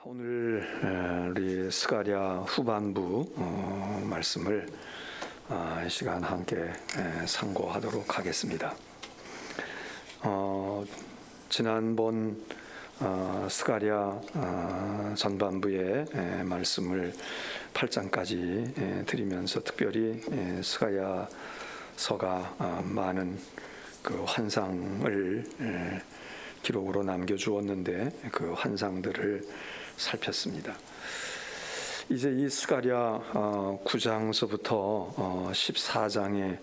오늘 우리 스가랴 후반부 말씀을 이 시간 함께 상고하도록 하겠습니다. 지난번 스가랴 전반부의 말씀을 8장까지 드리면서 특별히 스가랴서가 많은 그 환상을 기록으로 남겨주었는데 그 환상들을 살폈습니다. 이제 이 스가랴 9장서부터 14장에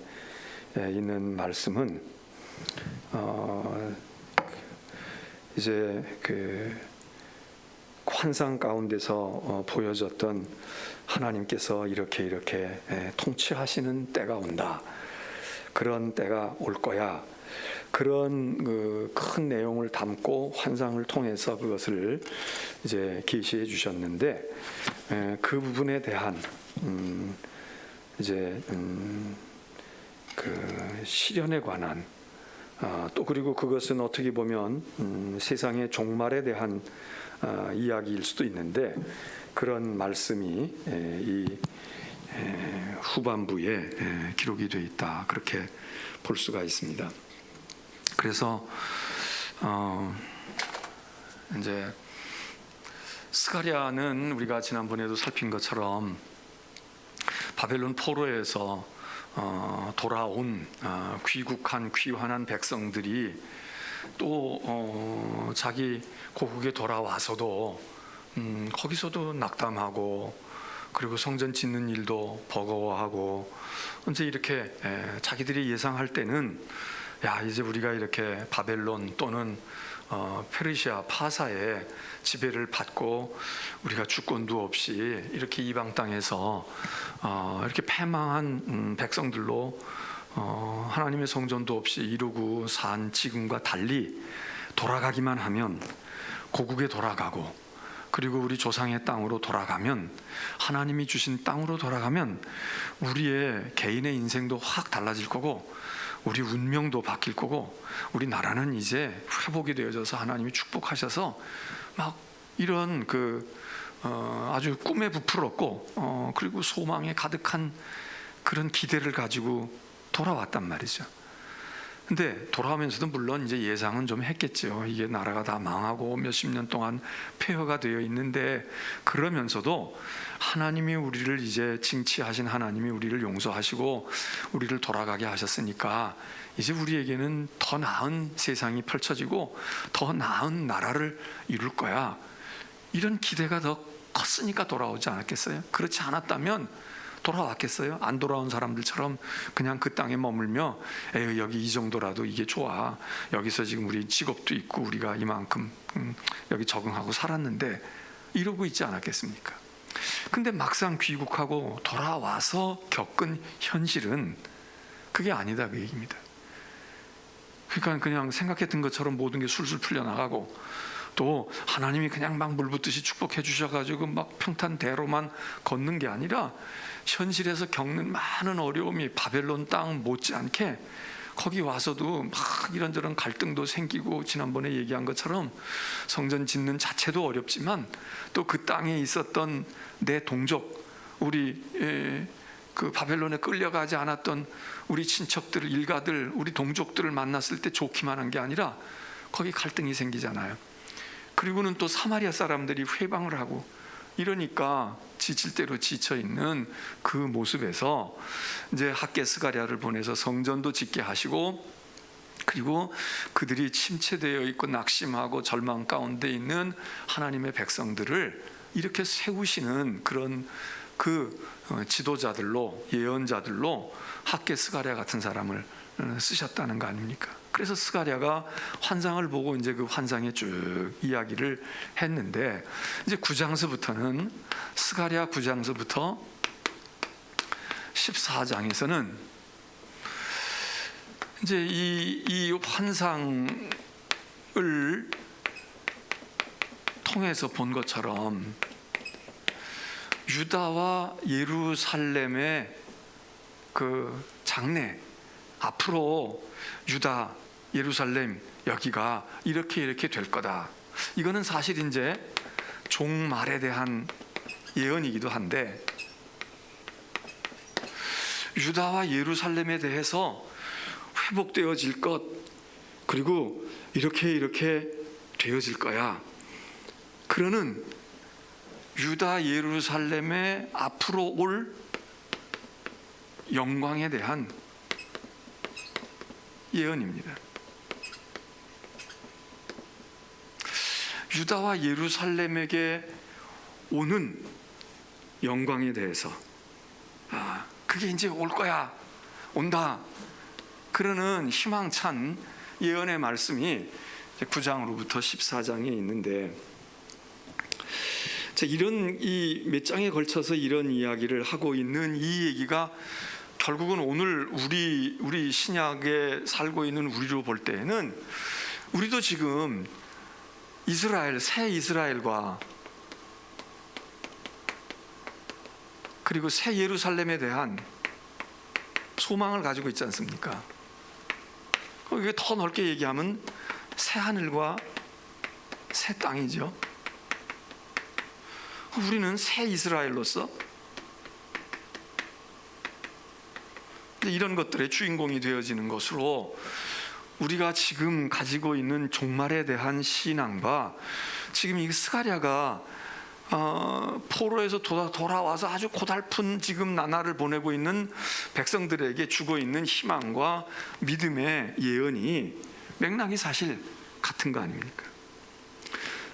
있는 말씀은 이제 그 환상 가운데서 보여졌던 하나님께서 이렇게 통치하시는 때가 온다. 그런 때가 올 거야. 그런 그 큰 내용을 담고 환상을 통해서 그것을 이제 계시해 주셨는데 그 부분에 대한 그 시련에 관한 또 그리고 그것은 어떻게 보면 세상의 종말에 대한 이야기일 수도 있는데 그런 말씀이 이 후반부에 기록이 되어 있다, 그렇게 볼 수가 있습니다. 그래서 이제 스가랴는 우리가 지난번에도 살핀 것처럼 바벨론 포로에서 돌아온 귀국한 귀환한 백성들이 또 자기 고국에 돌아와서도 거기서도 낙담하고 그리고 성전 짓는 일도 버거워하고 이제 이렇게 자기들이 예상할 때는 이제 우리가 이렇게 바벨론 또는 페르시아 파사의 지배를 받고 우리가 주권도 없이 이렇게 이방 땅에서 이렇게 패망한 백성들로 하나님의 성전도 없이 이루고 산 지금과 달리 돌아가기만 하면 고국에 돌아가고 그리고 우리 조상의 땅으로 돌아가면 하나님이 주신 땅으로 돌아가면 우리의 개인의 인생도 확 달라질 거고 우리 운명도 바뀔 거고 우리 나라는 이제 회복이 되어져서 하나님이 축복하셔서 막 이런 아주 꿈에 부풀었고 그리고 소망에 가득한 그런 기대를 가지고 돌아왔단 말이죠. 근데 돌아오면서도 물론 이제 예상은 좀 했겠죠. 이게 나라가 다 망하고 몇십 년 동안 폐허가 되어 있는데 그러면서도 하나님이 우리를 이제 징치하신 하나님이 우리를 용서하시고 우리를 돌아가게 하셨으니까 이제 우리에게는 더 나은 세상이 펼쳐지고 더 나은 나라를 이룰 거야. 이런 기대가 더 컸으니까 돌아오지 않았겠어요? 그렇지 않았다면 돌아왔겠어요? 안 돌아온 사람들처럼 그냥 그 땅에 머물며 에휴, 여기 이 정도라도 이게 좋아. 여기서 지금 우리 직업도 있고 우리가 이만큼 여기 적응하고 살았는데 이러고 있지 않았겠습니까? 근데 막상 귀국하고 돌아와서 겪은 현실은 그게 아니다, 그 얘기입니다. 그러니까 그냥 생각했던 것처럼 모든 게 술술 풀려나가고 또 하나님이 그냥 막 물붓듯이 축복해 주셔가지고 막 평탄대로만 걷는 게 아니라 현실에서 겪는 많은 어려움이 바벨론 땅 못지않게 거기 와서도 막 이런저런 갈등도 생기고 지난번에 얘기한 것처럼 성전 짓는 자체도 어렵지만 또 그 땅에 있었던 내 동족, 우리 그 바벨론에 끌려가지 않았던 우리 친척들, 일가들, 우리 동족들을 만났을 때 좋기만 한 게 아니라 거기 갈등이 생기잖아요. 그리고는 또 사마리아 사람들이 회방을 하고 이러니까 지칠 대로 지쳐 있는 그 모습에서 이제 학개 스가랴를 보내서 성전도 짓게 하시고 그리고 그들이 침체되어 있고 낙심하고 절망 가운데 있는 하나님의 백성들을 이렇게 세우시는 그런 그 지도자들로 예언자들로 학개 스가랴 같은 사람을 쓰셨다는 거 아닙니까? 그래서 스가랴가 환상을 보고 이제 그 환상에 쭉 이야기를 했는데 이제 9장서부터는 스가랴 9장서부터 14장에서는 이제 이 환상을 통해서 본 것처럼 유다와 예루살렘의 그 장래, 앞으로 유다, 예루살렘 여기가 이렇게 될 거다. 이거는 사실 이제 종말에 대한 예언이기도 한데, 유다와 예루살렘에 대해서 회복되어질 것, 그리고 이렇게 되어질 거야. 그러는 유다 예루살렘의 앞으로 올 영광에 대한 예언입니다. 유다와 예루살렘에게 오는 영광에 대해서, 그게 이제 올 거야, 온다, 그러는 희망찬 예언의 말씀이 9장으로부터 14장에 있는데, 이런 이 몇 장에 걸쳐서 이런 이야기를 하고 있는 이 얘기가 결국은 오늘 우리 신약에 살고 있는 우리로 볼 때에는, 우리도 지금 이스라엘, 새 이스라엘과 그리고 새 예루살렘에 대한 소망을 가지고 있지 않습니까? 이게 더 넓게 얘기하면 새 하늘과 새 땅이죠. 우리는 새 이스라엘로서 이런 것들의 주인공이 되어지는 것으로, 우리가 지금 가지고 있는 종말에 대한 신앙과 지금 이 스가랴가 포로에서 돌아와서 아주 고달픈 지금 나날을 보내고 있는 백성들에게 주고 있는 희망과 믿음의 예언이 맥락이 사실 같은 거 아닙니까?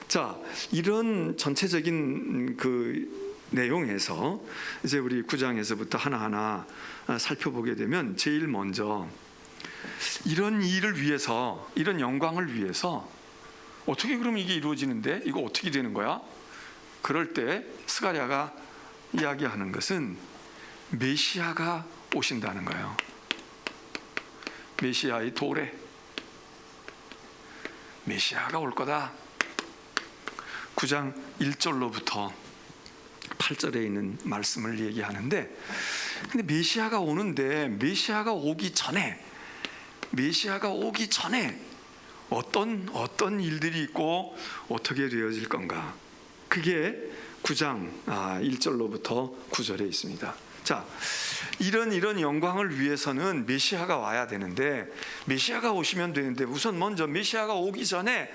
자, 이런 전체적인 그 내용에서 이제 우리 9장에서부터 하나하나 살펴보게 되면, 제일 먼저 이런 일을 위해서, 이런 영광을 위해서 어떻게 그럼 이게 이루어지는데, 이거 어떻게 되는 거야? 그럴 때 스가랴가 이야기하는 것은 메시아가 오신다는 거예요. 메시아의 도래, 메시아가 올 거다. 9장 1절로부터 8절에 있는 말씀을 얘기하는데, 근데 메시아가 오는데, 메시아가 오기 전에 어떤 일들이 있고 어떻게 되어질 건가, 그게 9장 1절로부터 9절에 있습니다. 자, 이런 영광을 위해서는 메시아가 와야 되는데, 메시아가 오시면 되는데, 우선 먼저 메시아가 오기 전에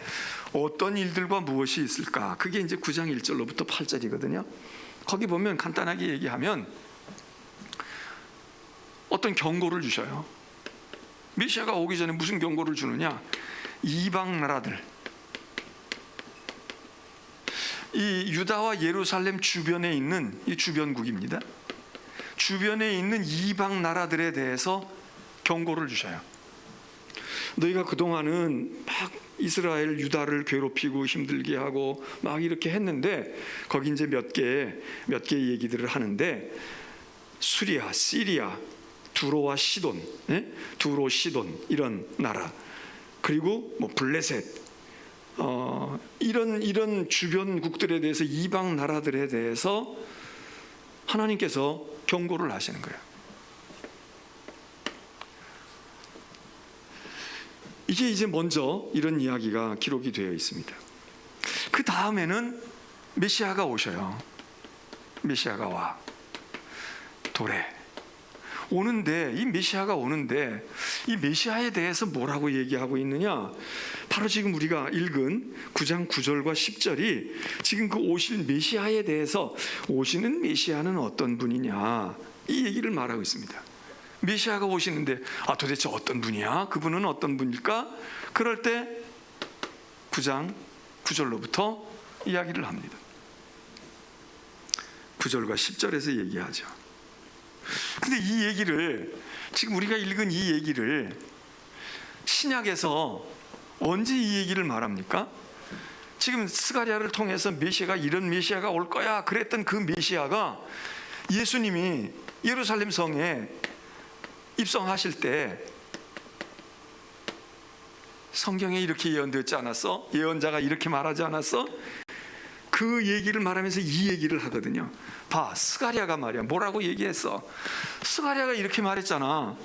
어떤 일들과 무엇이 있을까, 그게 이제 9장 1절로부터 8절이거든요. 거기 보면 간단하게 얘기하면 어떤 경고를 주셔요. 메시아가 오기 전에 무슨 경고를 주느냐? 이방 나라들, 이 유다와 예루살렘 주변에 있는 이 주변국입니다. 주변에 있는 이방 나라들에 대해서 경고를 주셔요. 너희가 그동안은 막 이스라엘, 유다를 괴롭히고 힘들게 하고 막 이렇게 했는데, 거기 이제 몇 개 얘기들을 하는데, 수리아, 시리아, 두로와 시돈, 두로, 시돈, 이런 나라, 그리고 뭐 블레셋, 이런 주변국들에 대해서, 이방 나라들에 대해서 하나님께서 경고를 하시는 거예요. 이게 이제 먼저 이런 이야기가 기록이 되어 있습니다. 그 다음에는 메시아가 오셔요. 메시아가 와, 도래 오는데, 이 메시아가 오는데, 이 메시아에 대해서 뭐라고 얘기하고 있느냐? 바로 지금 우리가 읽은 9장 9절과 10절이 지금 그 오실 메시아에 대해서, 오시는 메시아는 어떤 분이냐, 이 얘기를 말하고 있습니다. 메시아가 오시는데, 도대체 어떤 분이야? 그분은 어떤 분일까? 그럴 때 9장 9절로부터 이야기를 합니다. 9절과 10절에서 얘기하죠. 근데 이 얘기를, 지금 우리가 읽은 이 얘기를 신약에서 언제 이 얘기를 말합니까? 지금 스가랴를 통해서 메시아가, 이런 메시아가 올 거야 그랬던 그 메시아가 예수님이 예루살렘 성에 입성하실 때 성경에 이렇게 예언되었지 않았어? 예언자가 이렇게 말하지 않았어? 그 얘기를 말하면서 이 얘기를 하거든요. 봐, 스가랴가 말이야, 뭐라고 얘기했어? 스가랴가 이렇게 말했잖아.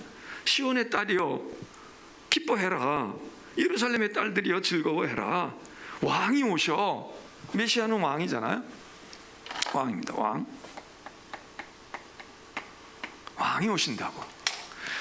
시온의 딸이여 기뻐해라, 예루살렘의 딸들이여 즐거워해라. 왕이 오셔. 메시아는 왕이잖아요. 왕입니다. 왕이 오신다고.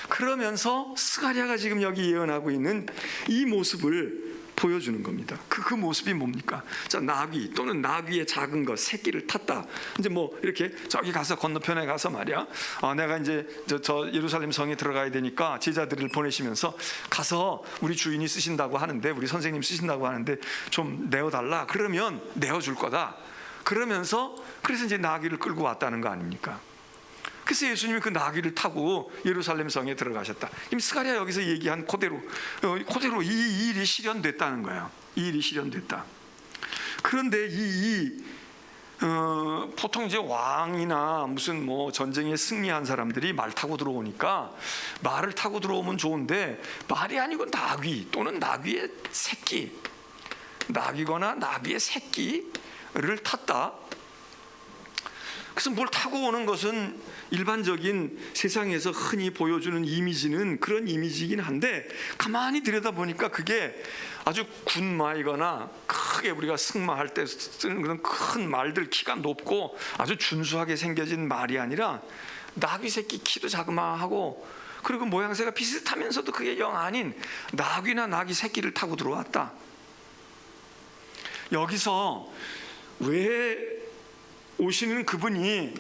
그러면서 스가랴가 지금 여기 예언하고 있는 이 모습을 보여주는 겁니다. 그 모습이 뭡니까? 자, 나귀 또는 나귀의 작은 것 새끼를 탔다. 이제 뭐 이렇게 저기 가서 건너편에 가서 말이야. 내가 이제 저 예루살렘 성에 들어가야 되니까 제자들을 보내시면서 가서 우리 주인이 쓰신다고 하는데, 우리 선생님 쓰신다고 하는데 좀 내어달라. 그러면 내어줄 거다. 그러면서 그래서 이제 나귀를 끌고 왔다는 거 아닙니까? 그래서 예수님이 그 나귀를 타고 예루살렘 성에 들어가셨다. 이미 스가랴 여기서 얘기한 그대로 이 일이 실현됐다는 거예요. 이 일이 실현됐다. 그런데 보통 이제 왕이나 무슨 뭐 전쟁에 승리한 사람들이 말 타고 들어오니까 말을 타고 들어오면 좋은데 말이 아니고 나귀 또는 나귀의 새끼, 나귀거나 나귀의 새끼를 탔다. 그래서 뭘 타고 오는 것은 일반적인 세상에서 흔히 보여주는 이미지는 그런 이미지이긴 한데, 가만히 들여다보니까 그게 아주 군마이거나 크게 우리가 승마할 때 쓰는 그런 큰 말들, 키가 높고 아주 준수하게 생겨진 말이 아니라 나귀 새끼, 키도 자그마하고 그리고 모양새가 비슷하면서도 그게 영 아닌 나귀나 나귀 새끼를 타고 들어왔다. 여기서 왜 오시는 그분이,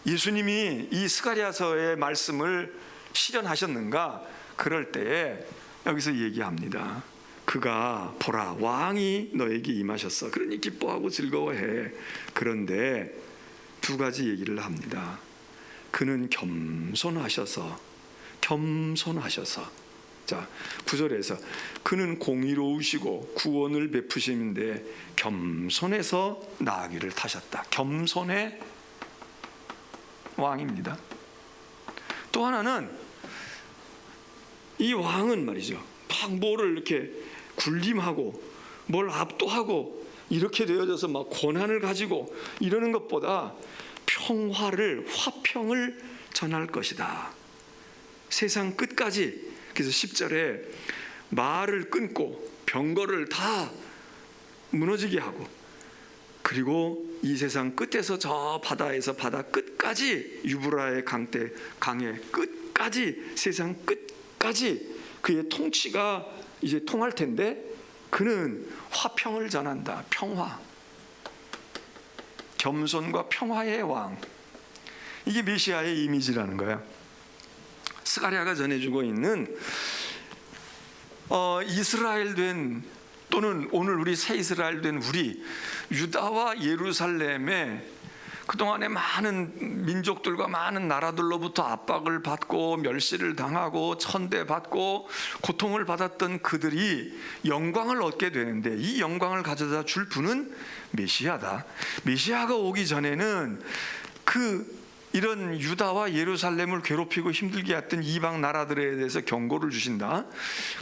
예수님이 이 스가랴서의 말씀을 실현하셨는가? 그럴 때에 여기서 얘기합니다. 그가 보라, 왕이 너에게 임하셨어. 그러니 기뻐하고 즐거워해. 그런데 두 가지 얘기를 합니다. 그는 겸손하셔서. 자, 9절에서 그는 공의로우시고 구원을 베푸시는데 겸손해서 나귀를 타셨다. 겸손의 왕입니다. 또 하나는 이 왕은 말이죠, 막 뭐를 이렇게 군림하고 뭘 압도하고 이렇게 되어져서 막 권한을 가지고 이러는 것보다 화평을 전할 것이다. 세상 끝까지. 그래서 10절에 말을 끊고 병거를 다 무너지게 하고, 그리고 이 세상 끝에서 저 바다에서 바다 끝까지, 유브라의 강의 끝까지, 세상 끝까지 그의 통치가 이제 통할 텐데, 그는 화평을 전한다. 평화, 겸손과 평화의 왕. 이게 메시아의 이미지라는 거야. 스가랴가 전해주고 있는 이스라엘 된, 또는 오늘 우리 새 이스라엘 된 우리 유다와 예루살렘에 그동안에 많은 민족들과 많은 나라들로부터 압박을 받고 멸시를 당하고 천대받고 고통을 받았던 그들이 영광을 얻게 되는데, 이 영광을 가져다 줄 분은 메시아다. 메시아가 오기 전에는 이런 유다와 예루살렘을 괴롭히고 힘들게 했던 이방 나라들에 대해서 경고를 주신다.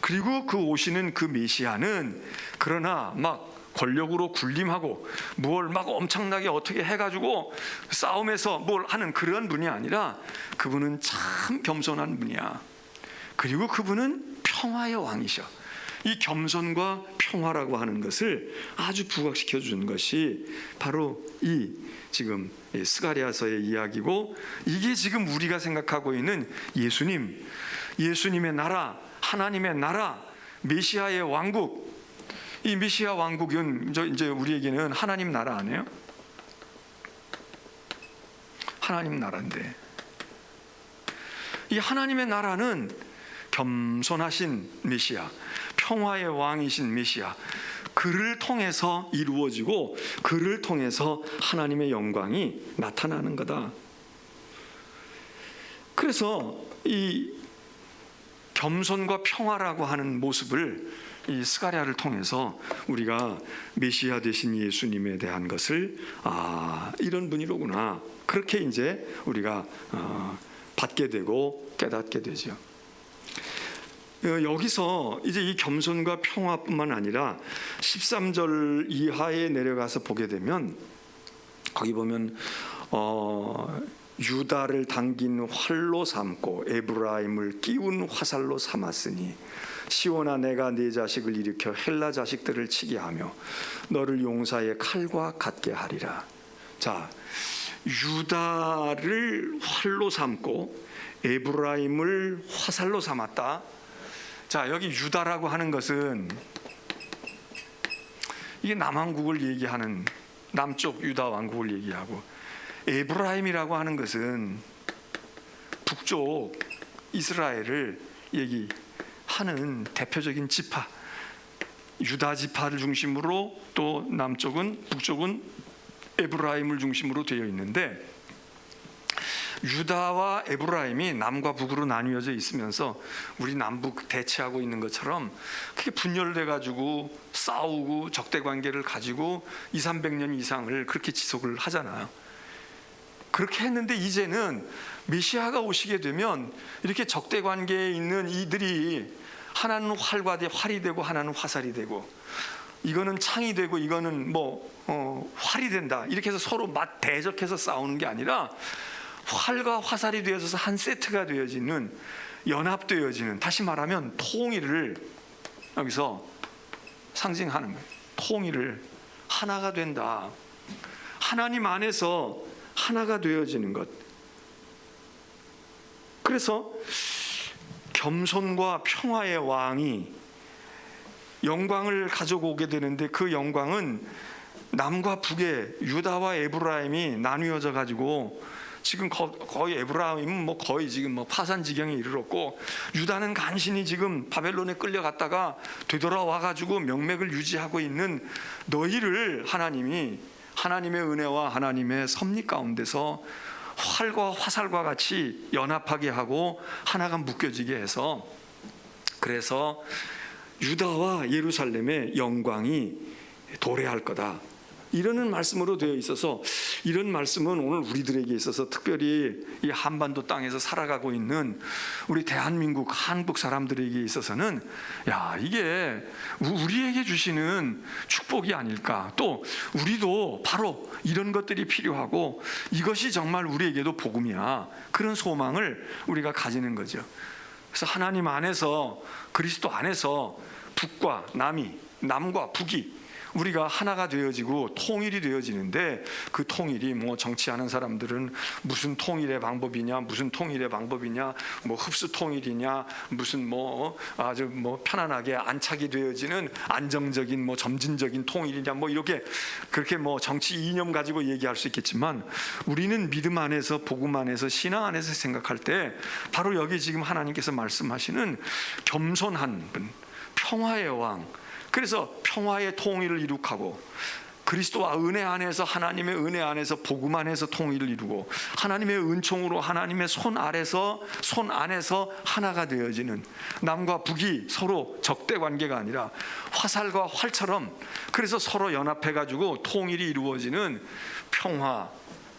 그리고 그 오시는 그 메시아는 그러나 막 권력으로 군림하고 뭘 막 엄청나게 어떻게 해가지고 싸움에서 뭘 하는 그런 분이 아니라, 그분은 참 겸손한 분이야. 그리고 그분은 평화의 왕이셔. 이 겸손과 평화라고 하는 것을 아주 부각시켜 주는 것이 바로 이 지금 스가랴서의 이야기고, 이게 지금 우리가 생각하고 있는 예수님의 나라, 하나님의 나라, 메시아의 왕국. 이 메시아 왕국은 이제 우리에게는 하나님 나라 아니에요? 하나님 나라인데, 이 하나님의 나라는 겸손하신 메시아, 평화의 왕이신 메시아, 그를 통해서 이루어지고 그를 통해서 하나님의 영광이 나타나는 거다. 그래서 이 겸손과 평화라고 하는 모습을 이 스가랴를 통해서 우리가 메시아 되신 예수님에 대한 것을 이런 분이로구나, 그렇게 이제 우리가 받게 되고 깨닫게 되죠. 여기서 이제 이 겸손과 평화뿐만 아니라 13절 이하에 내려가서 보게 되면, 거기 보면 유다를 당긴 활로 삼고 에브라임을 끼운 화살로 삼았으니, 시온아, 내가 네 자식을 일으켜 헬라 자식들을 치게 하며 너를 용사의 칼과 같게 하리라. 자, 유다를 활로 삼고 에브라임을 화살로 삼았다. 자, 여기 유다라고 하는 것은 이게 남왕국을 얘기하는, 남쪽 유다 왕국을 얘기하고, 에브라임이라고 하는 것은 북쪽 이스라엘을 얘기하는 대표적인 지파, 유다 지파를 중심으로, 또 남쪽은, 북쪽은 에브라임을 중심으로 되어 있는데, 유다와 에브라임이 남과 북으로 나뉘어져 있으면서 우리 남북 대치하고 있는 것처럼 그게 분열돼 가지고 싸우고 적대 관계를 가지고 200~300년 이상을 그렇게 지속을 하잖아요. 그렇게 했는데 이제는 메시아가 오시게 되면 이렇게 적대 관계에 있는 이들이 하나는 활이 되고 하나는 화살이 되고, 이거는 창이 되고 이거는 활이 된다, 이렇게 해서 서로 맞대적해서 싸우는 게 아니라 활과 화살이 되어서 한 세트가 되어지는, 연합되어지는, 다시 말하면 통일을 여기서 상징하는 거예요. 통일을, 하나가 된다. 하나님 안에서 하나가 되어지는 것. 그래서 겸손과 평화의 왕이 영광을 가지고 오게 되는데, 그 영광은 남과 북의 유다와 에브라임이 나뉘어져 가지고 지금 거의 에브라임은 거의 지금 파산 지경에 이르렀고, 유다는 간신히 지금 바벨론에 끌려갔다가 되돌아와 가지고 명맥을 유지하고 있는 너희를 하나님이 하나님의 은혜와 하나님의 섭리 가운데서 활과 화살과 같이 연합하게 하고 하나가 묶여지게 해서, 그래서 유다와 예루살렘의 영광이 도래할 거다, 이러는 말씀으로 되어 있어서, 이런 말씀은 오늘 우리들에게 있어서, 특별히 이 한반도 땅에서 살아가고 있는 우리 대한민국 한국 사람들에게 있어서는, 야, 이게 우리에게 주시는 축복이 아닐까. 또 우리도 바로 이런 것들이 필요하고 이것이 정말 우리에게도 복음이야, 그런 소망을 우리가 가지는 거죠. 그래서 하나님 안에서, 그리스도 안에서 북과 남이, 남과 북이 우리가 하나가 되어지고 통일이 되어지는데, 그 통일이 정치하는 사람들은 무슨 통일의 방법이냐, 무슨 통일의 방법이냐, 흡수 통일이냐, 무슨 아주 편안하게 안착이 되어지는 안정적인 점진적인 통일이냐, 이렇게 그렇게 정치 이념 가지고 얘기할 수 있겠지만, 우리는 믿음 안에서, 복음 안에서, 신앙 안에서 생각할 때 바로 여기 지금 하나님께서 말씀하시는 겸손한 분, 평화의 왕, 그래서 평화의 통일을 이룩하고, 그리스도와 은혜 안에서, 하나님의 은혜 안에서, 복음 안에서 통일을 이루고, 하나님의 은총으로 하나님의 손 안에서 하나가 되어지는, 남과 북이 서로 적대 관계가 아니라 화살과 활처럼, 그래서 서로 연합해 가지고 통일이 이루어지는 평화,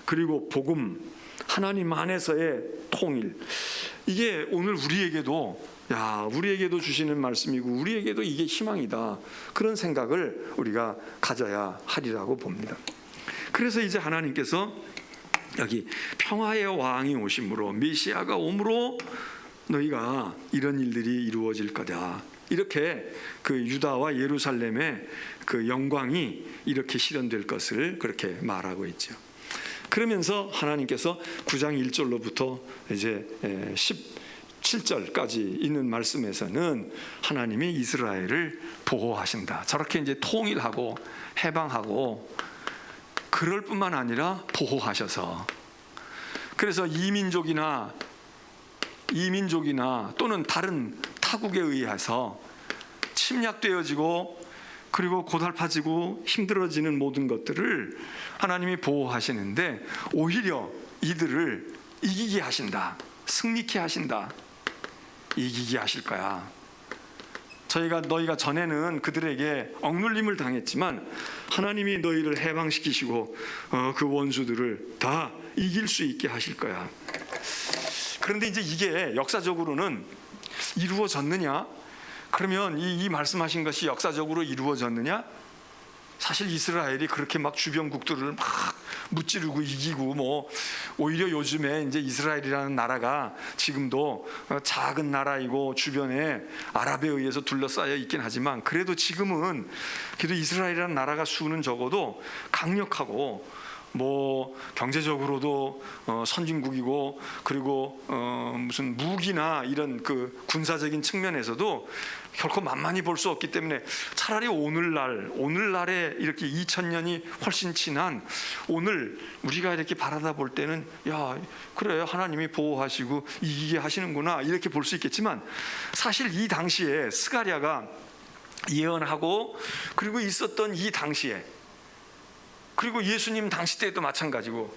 그리고 복음, 하나님 안에서의 통일, 이게 오늘 우리에게도 주시는 말씀이고, 우리에게도 이게 희망이다, 그런 생각을 우리가 가져야 하리라고 봅니다. 그래서 이제 하나님께서 여기 평화의 왕이 오심으로, 메시아가 오므로 너희가 이런 일들이 이루어질 거다, 이렇게 그 유다와 예루살렘의 그 영광이 이렇게 실현될 것을 그렇게 말하고 있죠. 그러면서 하나님께서 9장 1절로부터 이제 17절까지 있는 말씀에서는 하나님이 이스라엘을 보호하신다, 저렇게 이제 통일하고 해방하고, 그럴 뿐만 아니라 보호하셔서, 그래서 이민족이나 또는 다른 타국에 의해서 침략되어지고, 그리고 고달파지고 힘들어지는 모든 것들을 하나님이 보호하시는데, 오히려 이들을 이기게 하신다, 승리케 하신다, 이기게 하실 거야. 너희가 전에는 그들에게 억눌림을 당했지만 하나님이 너희를 해방시키시고 그 원수들을 다 이길 수 있게 하실 거야. 그런데 이제 이게 역사적으로는 이루어졌느냐? 그러면 이 말씀하신 것이 역사적으로 이루어졌느냐? 사실 이스라엘이 그렇게 막 주변국들을 막 무찌르고 이기고 뭐 오히려 요즘에 이제 이스라엘이라는 나라가 지금도 작은 나라이고 주변에 아랍에 의해서 둘러싸여 있긴 하지만 그래도 지금은 그래도 이스라엘이라는 나라가 수는 적어도 강력하고 뭐 경제적으로도 선진국이고 그리고 무슨 무기나 이런 그 군사적인 측면에서도 결코 만만히 볼 수 없기 때문에 차라리 오늘날에 이렇게 2000년이 훨씬 지난 오늘 우리가 이렇게 바라다 볼 때는 야 그래 하나님이 보호하시고 이기게 하시는구나 이렇게 볼 수 있겠지만 사실 이 당시에 스가랴가 예언하고 그리고 있었던 이 당시에 그리고 예수님 당시 때도 마찬가지고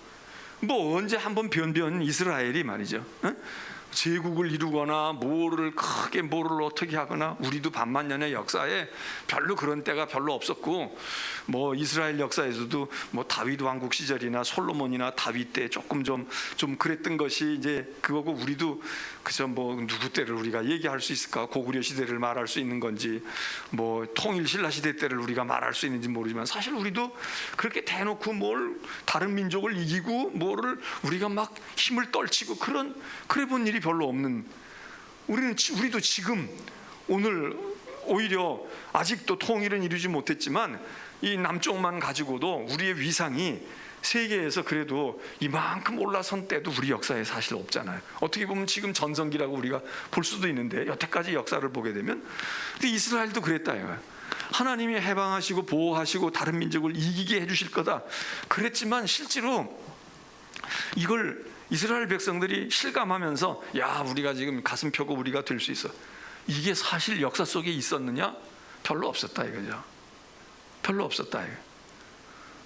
뭐 언제 한번 변변 이스라엘이 말이죠 제국을 이루거나 뭐를 크게 뭐를 어떻게 하거나 우리도 반만년의 역사에 별로 그런 때가 별로 없었고 뭐 이스라엘 역사에서도 뭐 다윗 왕국 시절이나 솔로몬이나 다윗 때 조금 좀 그랬던 것이 이제 그거고 우리도 그저 뭐 누구 때를 우리가 얘기할 수 있을까 고구려 시대를 말할 수 있는 건지 뭐 통일 신라 시대 때를 우리가 말할 수 있는지 모르지만 사실 우리도 그렇게 대놓고 뭘 다른 민족을 이기고 뭐를 우리가 막 힘을 떨치고 그래 본 일이 별로 없는 우리도 지금 오늘 오히려 아직도 통일은 이루지 못했지만 이 남쪽만 가지고도 우리의 위상이 세계에서 그래도 이만큼 올라선 때도 우리 역사에 사실 없잖아요. 어떻게 보면 지금 전성기라고 우리가 볼 수도 있는데 여태까지 역사를 보게 되면 근데 이스라엘도 그랬다 이거예요. 하나님이 해방하시고 보호하시고 다른 민족을 이기게 해주실 거다 그랬지만 실제로 이걸 이스라엘 백성들이 실감하면서 야 우리가 지금 가슴 펴고 우리가 될 수 있어 이게 사실 역사 속에 있었느냐? 별로 없었다 이거죠. 별로 없었다 이거.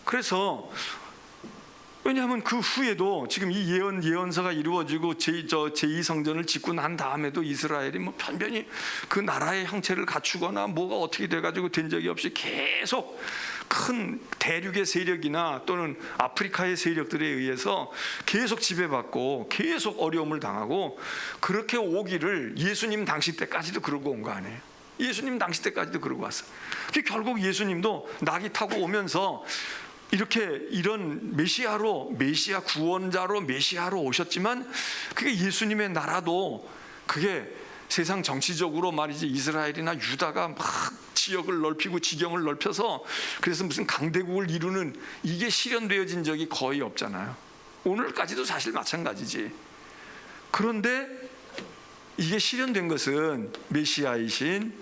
그래서 왜냐하면 그 후에도 지금 이 예언서가 이루어지고 제2성전을 짓고 난 다음에도 이스라엘이 뭐 편변히 그 나라의 형체를 갖추거나 뭐가 어떻게 돼가지고 된 적이 없이 계속 큰 대륙의 세력이나 또는 아프리카의 세력들에 의해서 계속 지배받고 계속 어려움을 당하고 그렇게 오기를 예수님 당시 때까지도 그러고 온 거 아니에요. 예수님 당시 때까지도 그러고 왔어요. 결국 예수님도 낙이 타고 오면서 이런 메시아 구원자로 메시아로 오셨지만 그게 예수님의 나라도 그게 세상 정치적으로 말이지 이스라엘이나 유다가 막 지역을 넓히고 지경을 넓혀서 그래서 무슨 강대국을 이루는 이게 실현되어진 적이 거의 없잖아요. 오늘까지도 사실 마찬가지지. 그런데 이게 실현된 것은 메시아이신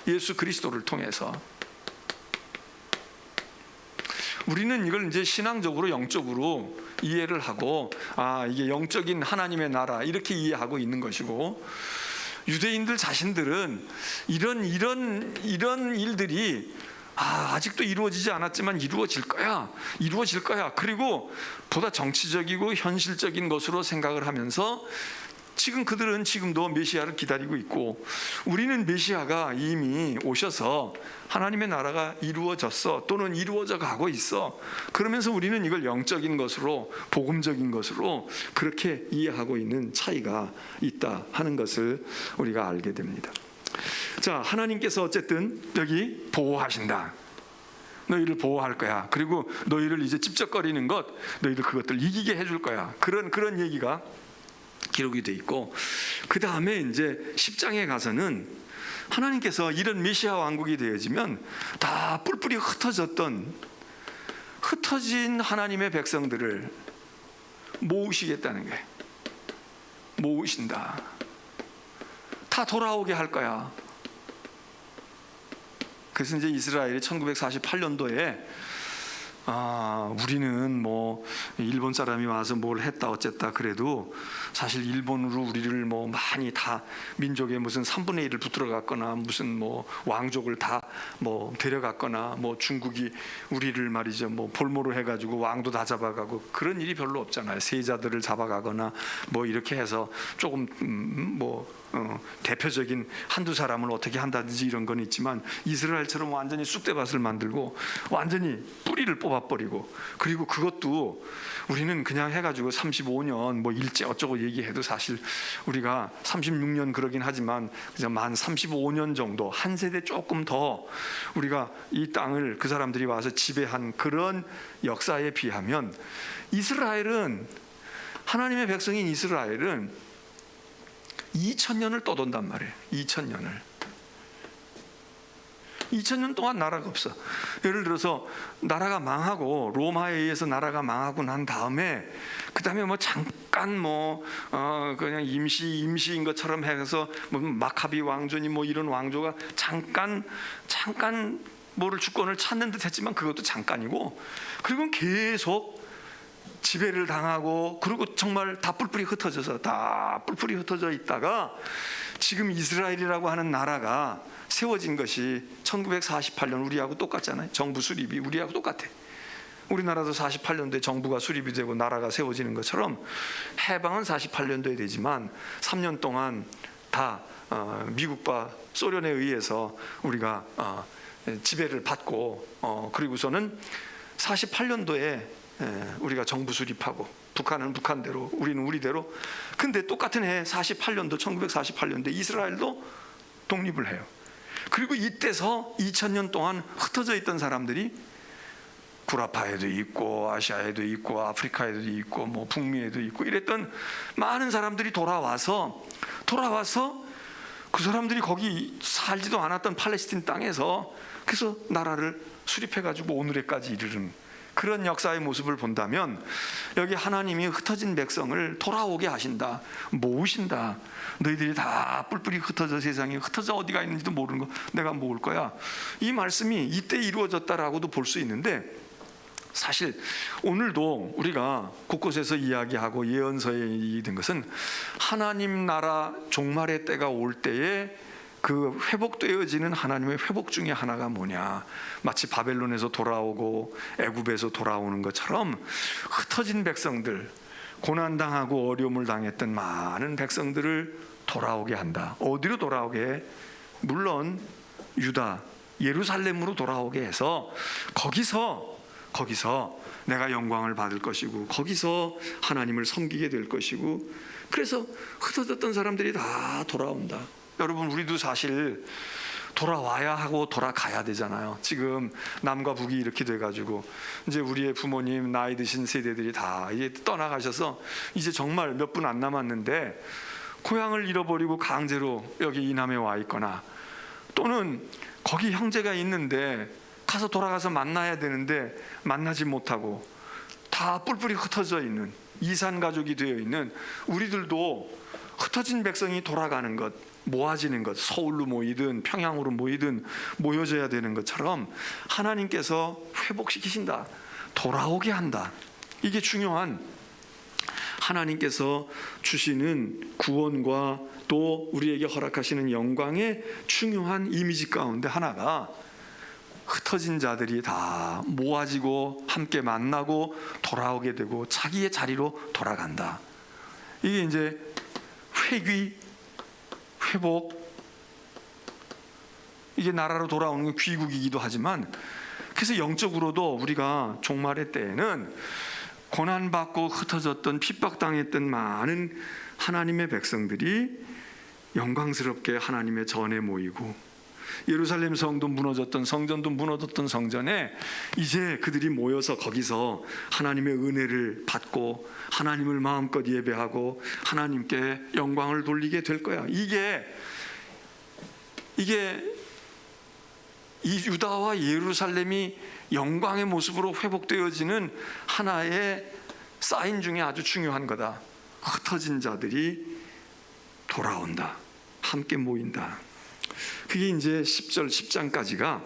예수 그리스도를 통해서 우리는 이걸 이제 신앙적으로 영적으로 이해를 하고 이게 영적인 하나님의 나라 이렇게 이해하고 있는 것이고 유대인들 자신들은 이런 일들이 아직도 이루어지지 않았지만 이루어질 거야 그리고 보다 정치적이고 현실적인 것으로 생각을 하면서 지금 그들은 지금도 메시아를 기다리고 있고 우리는 메시아가 이미 오셔서 하나님의 나라가 이루어졌어 또는 이루어져 가고 있어 그러면서 우리는 이걸 영적인 것으로 복음적인 것으로 그렇게 이해하고 있는 차이가 있다 하는 것을 우리가 알게 됩니다. 자, 하나님께서 어쨌든 여기 보호하신다. 너희를 보호할 거야. 그리고 너희를 이제 찝쩍거리는 것 너희들 그것들 이기게 해줄 거야. 그런 얘기가 기록이 돼 있고 그 다음에 이제 10장에 가서는 하나님께서 이런 메시아 왕국이 되어지면 다 뿔뿔이 흩어진 하나님의 백성들을 모으시겠다는 거예요. 모으신다. 다 돌아오게 할 거야. 그래서 이제 이스라엘이 1948년도에 우리는 뭐 일본 사람이 와서 뭘 했다 어쨌다 그래도 사실 일본으로 우리를 뭐 많이 다 민족의 무슨 3분의 1을 붙들어 갔거나 무슨 뭐 왕족을 다 뭐 데려갔거나 뭐 중국이 우리를 말이죠 뭐 볼모로 해가지고 왕도 다 잡아가고 그런 일이 별로 없잖아요. 세자들을 잡아가거나 뭐 이렇게 해서 조금 뭐 대표적인 한두 사람을 어떻게 한다든지 이런 건 있지만 이스라엘처럼 완전히 쑥대밭을 만들고 완전히 뿌리를 뽑아버리고, 그리고 그것도 우리는 그냥 해가지고 35년 뭐 일제 어쩌고 얘기해도 사실 우리가 36년 그러긴 하지만 그냥 만 35년 정도, 한 세대 조금 더 우리가 이 땅을 그 사람들이 와서 지배한 그런 역사에 비하면 이스라엘은, 하나님의 백성인 이스라엘은 2000년을 떠돈단 말이에요. 2000년 동안 나라가 없어. 예를 들어서 나라가 망하고, 로마에 의해서 나라가 망하고 난 다음에 그 다음에 뭐 잠깐 그냥 임시인 것처럼 해서 뭐 마카비 왕조니 뭐 이런 왕조가 잠깐 뭐를 주권을 찾는 듯 했지만 그것도 잠깐이고, 그리고 계속 지배를 당하고, 그리고 정말 다 뿔뿔이 흩어져 있다가 지금 이스라엘이라고 하는 나라가 세워진 것이 1948년, 우리하고 똑같잖아요. 정부 수립이 우리하고 똑같아. 우리나라도 48년도에 정부가 수립이 되고 나라가 세워지는 것처럼 해방은 48년도에 되지만 3년 동안 다 미국과 소련에 의해서 우리가 지배를 받고, 그리고서는 48년도에 우리가 정부 수립하고, 북한은 북한대로, 우리는 우리대로. 근데 똑같은 해 48년도 1948년도에 이스라엘도 독립을 해요. 그리고 이때서 2000년 동안 흩어져 있던 사람들이 구라파에도 있고 아시아에도 있고 아프리카에도 있고 뭐 북미에도 있고 이랬던 많은 사람들이 돌아와서 그 사람들이 거기 살지도 않았던 팔레스틴 땅에서 그래서 나라를 수립해가지고 오늘에까지 이르는 그런 역사의 모습을 본다면, 여기 하나님이 흩어진 백성을 돌아오게 하신다, 모으신다. 너희들이 다 뿔뿔이 흩어져, 세상에 흩어져 어디가 있는지도 모르는 거 내가 모을 거야. 이 말씀이 이때 이루어졌다라고도 볼 수 있는데, 사실 오늘도 우리가 곳곳에서 이야기하고 예언서에 된 것은 하나님 나라 종말의 때가 올 때에 그 회복되어지는 하나님의 회복 중에 하나가 뭐냐, 마치 바벨론에서 돌아오고 애굽에서 돌아오는 것처럼 흩어진 백성들, 고난당하고 어려움을 당했던 많은 백성들을 돌아오게 한다. 어디로 돌아오게 해? 물론 유다, 예루살렘으로 돌아오게 해서 거기서 내가 영광을 받을 것이고, 거기서 하나님을 섬기게 될 것이고, 그래서 흩어졌던 사람들이 다 돌아온다. 여러분, 우리도 사실 돌아와야 하고 돌아가야 되잖아요. 지금 남과 북이 이렇게 돼가지고 이제 우리의 부모님, 나이 드신 세대들이 다 이제 떠나가셔서 이제 정말 몇 분 안 남았는데, 고향을 잃어버리고 강제로 여기 이남에 와 있거나, 또는 거기 형제가 있는데 가서 돌아가서 만나야 되는데 만나지 못하고 다 뿔뿔이 흩어져 있는 이산 가족이 되어 있는 우리들도 흩어진 백성이 돌아가는 것, 모아지는 것, 서울로 모이든 평양으로 모이든 모여져야 되는 것처럼 하나님께서 회복시키신다, 돌아오게 한다. 이게 중요한 하나님께서 주시는 구원과 또 우리에게 허락하시는 영광의 중요한 이미지 가운데 하나가, 흩어진 자들이 다 모아지고 함께 만나고 돌아오게 되고 자기의 자리로 돌아간다. 이게 이제 회귀, 회복, 이게 나라로 돌아오는 게 귀국이기도 하지만, 그래서 영적으로도 우리가 종말의 때에는 고난받고 흩어졌던 핍박당했던 많은 하나님의 백성들이 영광스럽게 하나님의 전에 모이고, 예루살렘 성도 무너졌던 성전도 무너졌던 성전에 이제 그들이 모여서 거기서 하나님의 은혜를 받고 하나님을 마음껏 예배하고 하나님께 영광을 돌리게 될 거야. 이게 이 유다와 예루살렘이 영광의 모습으로 회복되어지는 하나의 사인 중에 아주 중요한 거다. 흩어진 자들이 돌아온다, 함께 모인다. 그게 이제 10절 10장까지가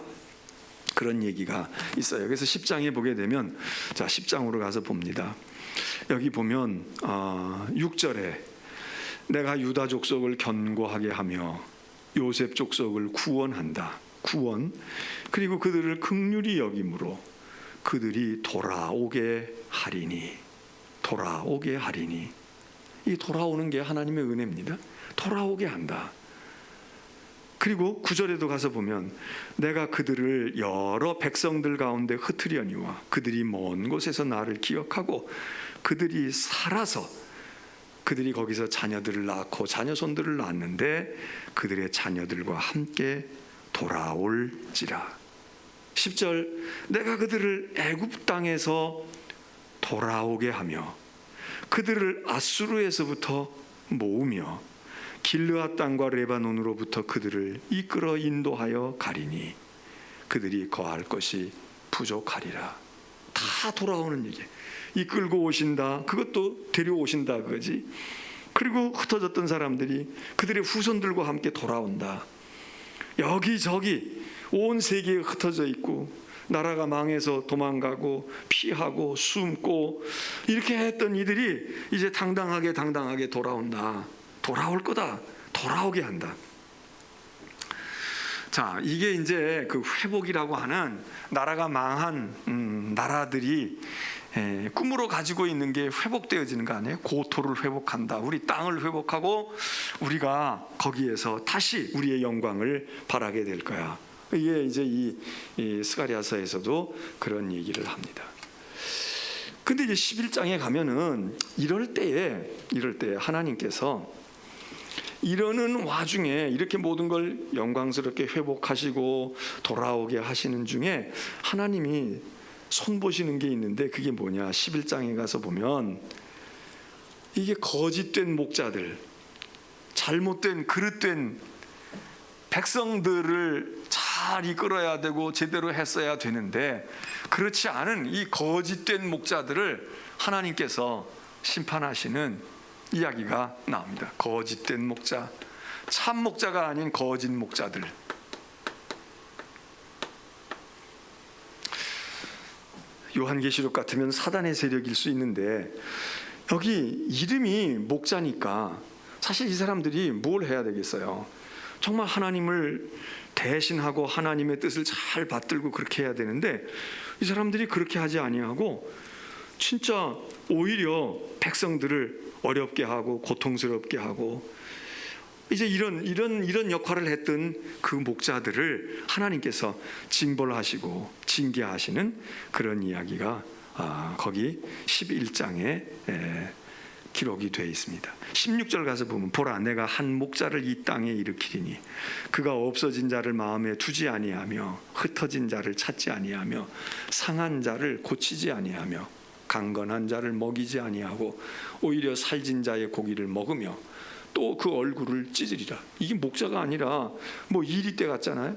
그런 얘기가 있어요. 그래서 10장에 보게 되면, 자 10장으로 가서 봅니다. 여기 보면 6절에 내가 유다 족속을 견고하게 하며 요셉 족속을 구원한다. 구원. 그리고 그들을 긍휼히 여김으로 그들이 돌아오게 하리니. 돌아오게 하리니. 이 돌아오는 게 하나님의 은혜입니다. 돌아오게 한다. 그리고 9절에도 가서 보면 내가 그들을 여러 백성들 가운데 흩으려니와 그들이 먼 곳에서 나를 기억하고 그들이 살아서 그들이 거기서 자녀들을 낳고 자녀손들을 낳았는데 그들의 자녀들과 함께 돌아올지라. 10절 내가 그들을 애굽 땅에서 돌아오게 하며 그들을 아수르에서부터 모으며 길르앗 땅과 레바논으로부터 그들을 이끌어 인도하여 가리니 그들이 거할 것이 부족하리라. 다 돌아오는 얘기. 이끌고 오신다. 그것도 데려오신다 그거지. 그리고 흩어졌던 사람들이 그들의 후손들과 함께 돌아온다. 여기저기 온 세계에 흩어져 있고 나라가 망해서 도망가고 피하고 숨고 이렇게 했던 이들이 이제 당당하게 돌아온다. 돌아올 거다. 돌아오게 한다. 자, 이게 이제 그 회복이라고 하는 나라가 망한 나라들이 꿈으로 가지고 있는 게 회복되어지는 거 아니에요? 고토를 회복한다. 우리 땅을 회복하고 우리가 거기에서 다시 우리의 영광을 발하게 될 거야. 이게 이제 이 스가랴서에서도 그런 얘기를 합니다. 근데 이제 11장에 가면은 이럴 때에 하나님께서 이러는 와중에 이렇게 모든 걸 영광스럽게 회복하시고 돌아오게 하시는 중에 하나님이 손보시는 게 있는데 그게 뭐냐? 11장에 가서 보면 이게 거짓된 목자들, 잘못된 그릇된 백성들을 잘 이끌어야 되고 제대로 했어야 되는데 그렇지 않은 이 거짓된 목자들을 하나님께서 심판하시는 이야기가 나옵니다. 거짓된 목자, 참 목자가 아닌 거짓 목자들. 요한계시록 같으면 사단의 세력일 수 있는데 여기 이름이 목자니까 사실 이 사람들이 뭘 해야 되겠어요? 정말 하나님을 대신하고 하나님의 뜻을 잘 받들고 그렇게 해야 되는데 이 사람들이 그렇게 하지 아니하고 진짜 오히려 백성들을 어렵게 하고 고통스럽게 하고 이제 이런 역할을 했던 그 목자들을 하나님께서 징벌하시고 징계하시는 그런 이야기가 거기 11장에 기록이 되어 있습니다. 16절 가서 보면 보라 내가 한 목자를 이 땅에 일으키리니 그가 없어진 자를 마음에 두지 아니하며 흩어진 자를 찾지 아니하며 상한 자를 고치지 아니하며 강건한 자를 먹이지 아니하고 오히려 살진 자의 고기를 먹으며 또 그 얼굴을 찢으리라. 이게 목자가 아니라 뭐 이리떼 같잖아요.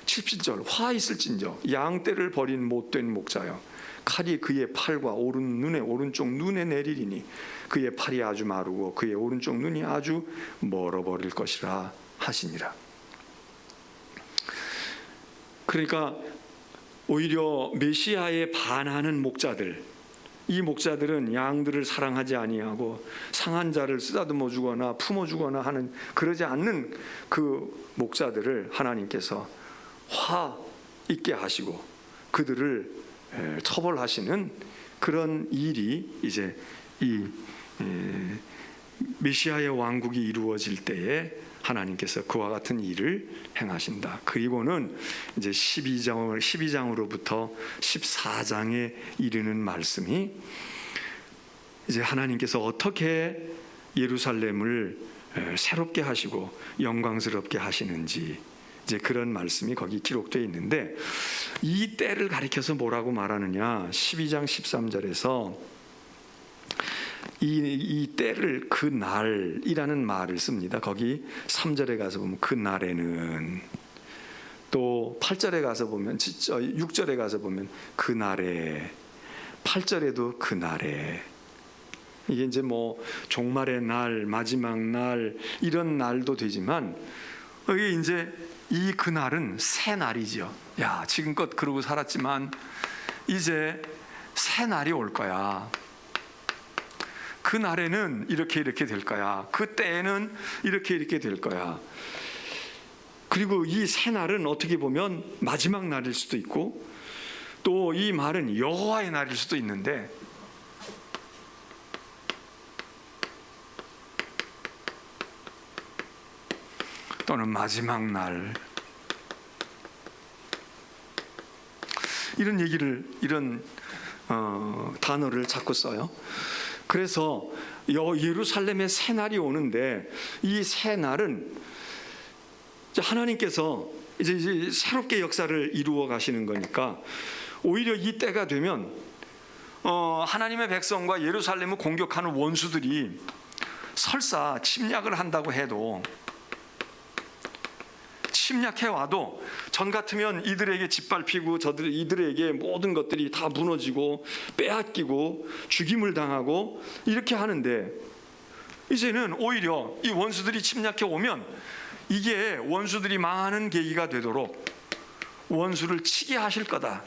17절 화 있을진저 양떼를 버린 못된 목자여 칼이 그의 팔과 오른쪽 눈에 내리리니 그의 팔이 아주 마르고 그의 오른쪽 눈이 아주 멀어버릴 것이라 하시니라. 그러니까 오히려 메시아에 반하는 목자들, 이 목자들은 양들을 사랑하지 아니하고 상한 자를 쓰다듬어 주거나 품어 주거나 하는 그러지 않는 그 목자들을 하나님께서 화 있게 하시고 그들을 처벌하시는 그런 일이 이제 이 메시아의 왕국이 이루어질 때에 하나님께서 그와 같은 일을 행하신다. 그리고는 이제 12장으로부터 14장에 이르는 말씀이 이제 하나님께서 어떻게 예루살렘을 새롭게 하시고 영광스럽게 하시는지 이제 그런 말씀이 거기 기록되어 있는데 이 때를 가리켜서 뭐라고 말하느냐? 12장 13절에서 이 때를 그날이라는 말을 씁니다. 거기 3절에 가서 보면 그날에는, 또 8절에 가서 보면 6절에 가서 보면 그날에, 8절에도 그날에. 이게 이제 뭐 종말의 날, 마지막 날 이런 날도 되지만 여기 이제 이 그날은 새 날이죠. 야, 지금껏 그러고 살았지만 이제 새 날이 올 거야. 그 날에는 이렇게 될 거야. 그 때에는 이렇게 될 거야. 그리고 이 새 날은 어떻게 보면 마지막 날일 수도 있고 또 이 말은 여호와의 날일 수도 있는데 또는 마지막 날, 이런 얘기를, 이런 단어를 자꾸 써요. 그래서 예루살렘의 새 날이 오는데, 이 새 날은 하나님께서 이제 새롭게 역사를 이루어 가시는 거니까, 오히려 이 때가 되면 하나님의 백성과 예루살렘을 공격하는 원수들이 설사 침략을 한다고 해도, 침략해 와도 전 같으면 이들에게 짓밟히고 이들에게 모든 것들이 다 무너지고 빼앗기고 죽임을 당하고 이렇게 하는데, 이제는 오히려 이 원수들이 침략해 오면 이게 원수들이 망하는 계기가 되도록 원수를 치게 하실 거다,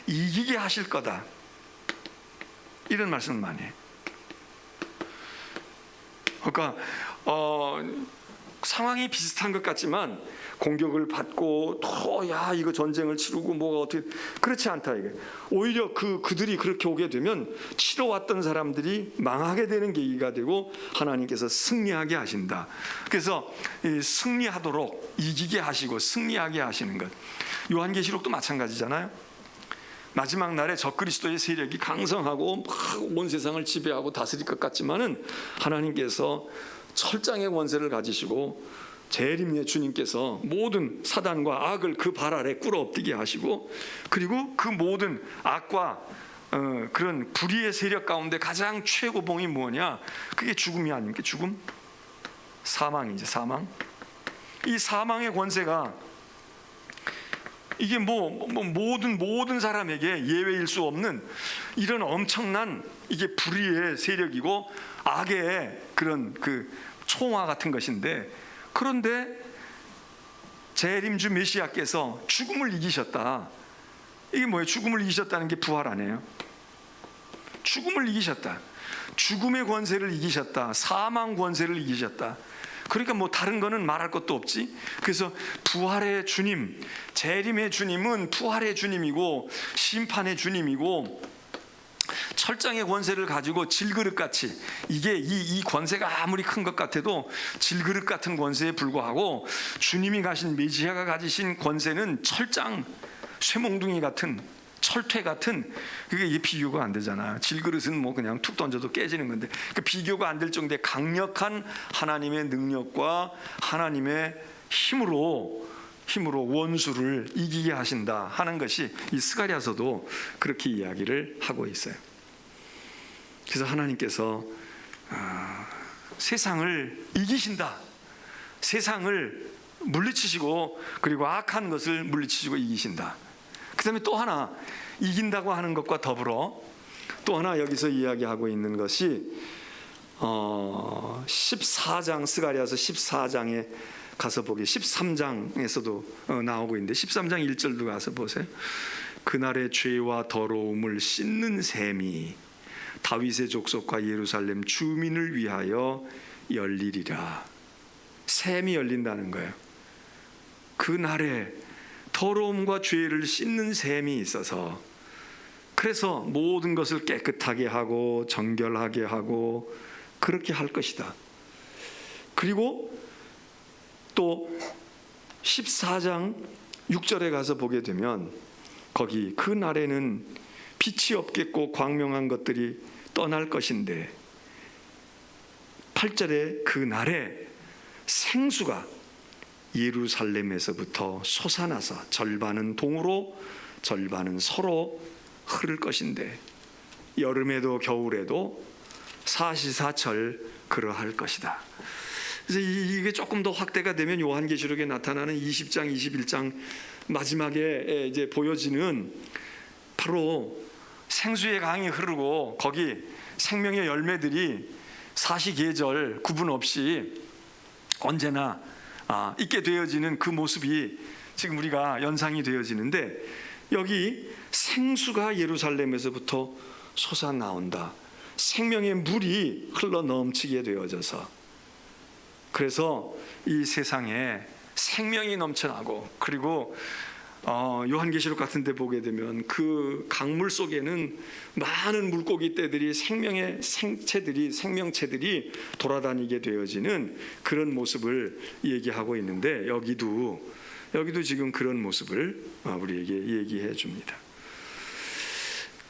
이기게 하실 거다, 이런 말씀을 많이 해요. 그러니까 상황이 비슷한 것 같지만 공격을 받고 또 이거 전쟁을 치르고 뭐가 어떻게, 그렇지 않다 이게. 오히려 그들이 그렇게 오게 되면 치러왔던 사람들이 망하게 되는 계기가 되고 하나님께서 승리하게 하신다. 그래서 승리하도록 이기게 하시고 승리하게 하시는 것. 요한계시록도 마찬가지잖아요. 마지막 날에 적그리스도의 세력이 강성하고 막 온 세상을 지배하고 다스릴 것 같지만은 하나님께서 철장의 권세를 가지시고 재림의 주님께서 모든 사단과 악을 그 발 아래 꿇어엎드게 하시고, 그리고 그 모든 악과 그런 불의의 세력 가운데 가장 최고봉이 뭐냐? 그게 죽음이 아닙니까? 죽음? 사망이죠. 사망. 이 사망의 권세가 이게 모든 사람에게 예외일 수 없는 이런 엄청난 이게 불의의 세력이고 악의 그런 총화 같은 것인데, 그런데 재림주 메시아께서 죽음을 이기셨다. 이게 뭐예요? 죽음을 이기셨다는 게 부활 아니에요? 죽음을 이기셨다. 죽음의 권세를 이기셨다. 사망 권세를 이기셨다. 그러니까 다른 거는 말할 것도 없지. 그래서 부활의 주님, 재림의 주님은 부활의 주님이고 심판의 주님이고 철장의 권세를 가지고 질그릇같이, 이게 이 권세가 아무리 큰 것 같아도 질그릇 같은 권세에 불과하고, 주님이 가신 메시아가 가지신 권세는 철장, 쇠몽둥이 같은, 철퇴 같은, 그게 이게 비교가 안 되잖아. 질그릇은 그냥 툭 던져도 깨지는 건데, 그 비교가 안 될 정도의 강력한 하나님의 능력과 하나님의 힘으로 원수를 이기게 하신다 하는 것이 이 스가랴서도 그렇게 이야기를 하고 있어요. 그래서 하나님께서 세상을 이기신다. 세상을 물리치시고, 그리고 악한 것을 물리치시고 이기신다. 그 다음에 또 하나, 이긴다고 하는 것과 더불어 또 하나 여기서 이야기하고 있는 것이 14장, 스가랴서 14장에 가서 보기, 13장에서도 나오고 있는데 13장 1절도 가서 보세요. 그날의 죄와 더러움을 씻는 셈이 다윗의 족속과 예루살렘 주민을 위하여 열리리라. 셈이 열린다는 거예요. 그날에 더러움과 죄를 씻는 셈이 있어서, 그래서 모든 것을 깨끗하게 하고 정결하게 하고 그렇게 할 것이다. 그리고 또 14장 6절에 가서 보게 되면 거기 그 날에는 빛이 없겠고 광명한 것들이 떠날 것인데, 8절에 그 날에 생수가 예루살렘에서부터 솟아나서 절반은 동으로 절반은 서로 흐를 것인데, 여름에도 겨울에도 사시사철 그러할 것이다. 그래서 이게 조금 더 확대가 되면 요한계시록에 나타나는 20장, 21장 마지막에 이제 보여지는 바로 생수의 강이 흐르고 거기 생명의 열매들이 사시계절 구분 없이 언제나 있게 되어지는 그 모습이 지금 우리가 연상이 되어지는데, 여기 생수가 예루살렘에서부터 솟아나온다. 생명의 물이 흘러 넘치게 되어져서, 그래서 이 세상에 생명이 넘쳐나고, 그리고 요한계시록 같은 데 보게 되면 그 강물 속에는 많은 물고기 떼들이 생명체들이 돌아다니게 되어지는 그런 모습을 얘기하고 있는데, 여기도 지금 그런 모습을 우리에게 얘기해 줍니다.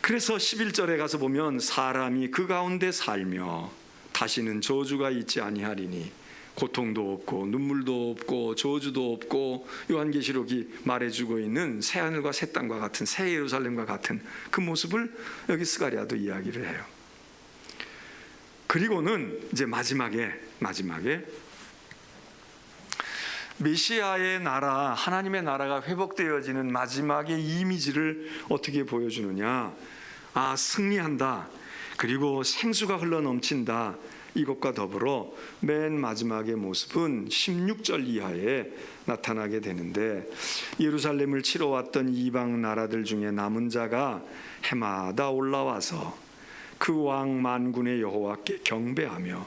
그래서 11절에 가서 보면 사람이 그 가운데 살며 다시는 저주가 있지 아니하리니 고통도 없고 눈물도 없고 저주도 없고, 요한계시록이 말해주고 있는 새하늘과 새 땅과 같은 새 예루살렘과 같은 그 모습을 여기 스가랴도 이야기를 해요. 그리고는 이제 마지막에 메시아의 나라, 하나님의 나라가 회복되어지는 마지막의 이미지를 어떻게 보여주느냐. 승리한다, 그리고 생수가 흘러넘친다, 이것과 더불어 맨 마지막의 모습은 16절 이하에 나타나게 되는데, 예루살렘을 치러 왔던 이방 나라들 중에 남은 자가 해마다 올라와서 그 왕 만군의 여호와께 경배하며